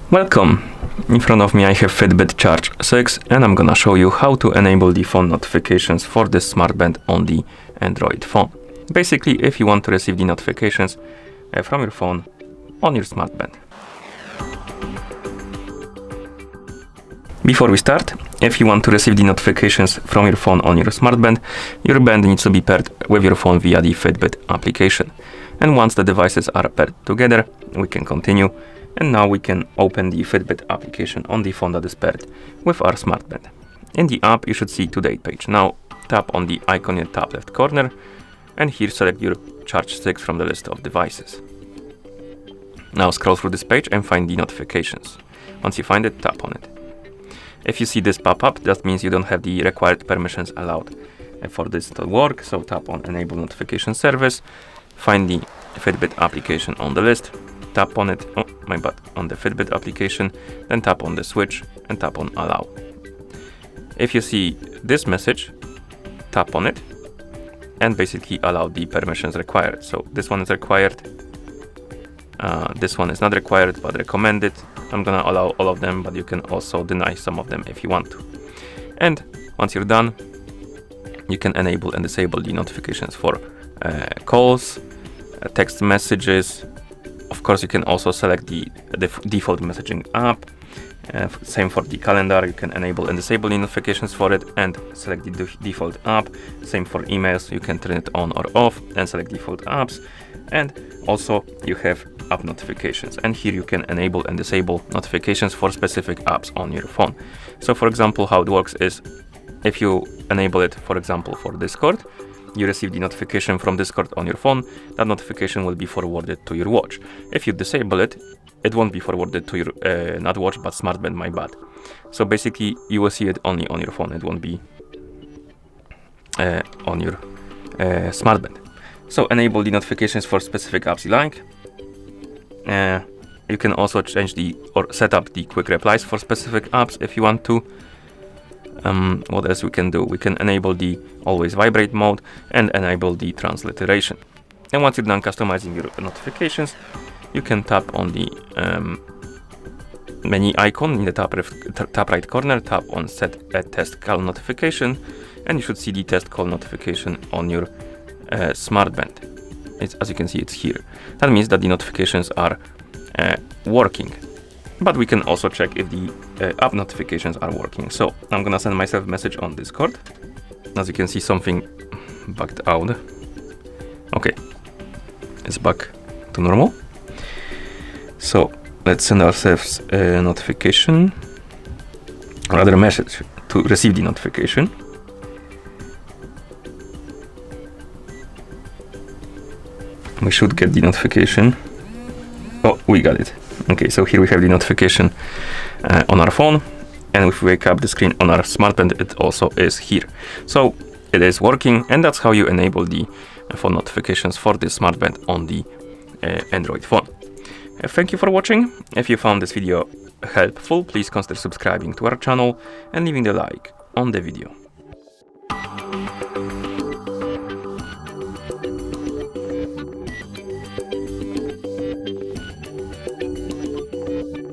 Welcome! In front of me I have FITBIT Charge 6 and I'm gonna show you how to enable the phone notifications for this smartband on the Android phone. Basically, if you want to receive the notifications from your phone on your smartband. Before we start, if you want to receive the notifications from your phone on your smartband, your band needs to be paired with your phone via the FITBIT application. And once the devices are paired together, we can continue. And now we can open the FITBIT application on the phone that is paired with our smartband. In the app, you should see today's page. Now tap on the icon in the top left corner and here select your Charge 6 from the list of devices. Now scroll through this page and find the notifications. Once you find it, tap on it. If you see this pop up, that means you don't have the required permissions allowed for this to work. So tap on Enable Notification Service, find the FITBIT application on the list, tap on it, on the FITBIT application, then tap on the switch and tap on Allow. If you see this message, tap on it and basically allow the permissions required. So this one is required, this one is not required but recommended. I'm gonna allow all of them, but you can also deny some of them if you want to. And once you're done, you can enable and disable the notifications for calls, text messages. Of course, you can also select the default messaging app. Same for the calendar, you can enable and disable the notifications for it and select the default app. Same for emails, you can turn it on or off and select default apps. And also you have app notifications, and here you can enable and disable notifications for specific apps on your phone. So for example, how it works is if you enable it, for example, for Discord, you receive the notification from Discord on your phone, that notification will be forwarded to your watch. If you disable it, it won't be forwarded to your, not watch, but smartband, my bad. So basically, you will see it only on your phone, it won't be on your smartband. So enable the notifications for specific apps you like. You can also change or set up the quick replies for specific apps if you want to. What else we can do? We can enable the always vibrate mode and enable the transliteration. And once you're done customizing your notifications, you can tap on the menu icon in the top right corner, tap on set a test call notification, and you should see the test call notification on your smartband. As you can see, it's here. That means that the notifications are working. But we can also check if the app notifications are working. So I'm gonna send myself a message on Discord. As you can see, something bugged out. Okay, it's back to normal. So let's send ourselves a notification, or rather a message to receive the notification. We should get the notification. Oh, we got it. Okay, so here we have the notification on our phone, and if we wake up the screen on our smartband, it also is here. So it is working, and that's how you enable the phone notifications for the smartband on the Android phone. Thank you for watching. If you found this video helpful, please consider subscribing to our channel and leaving a like on the video.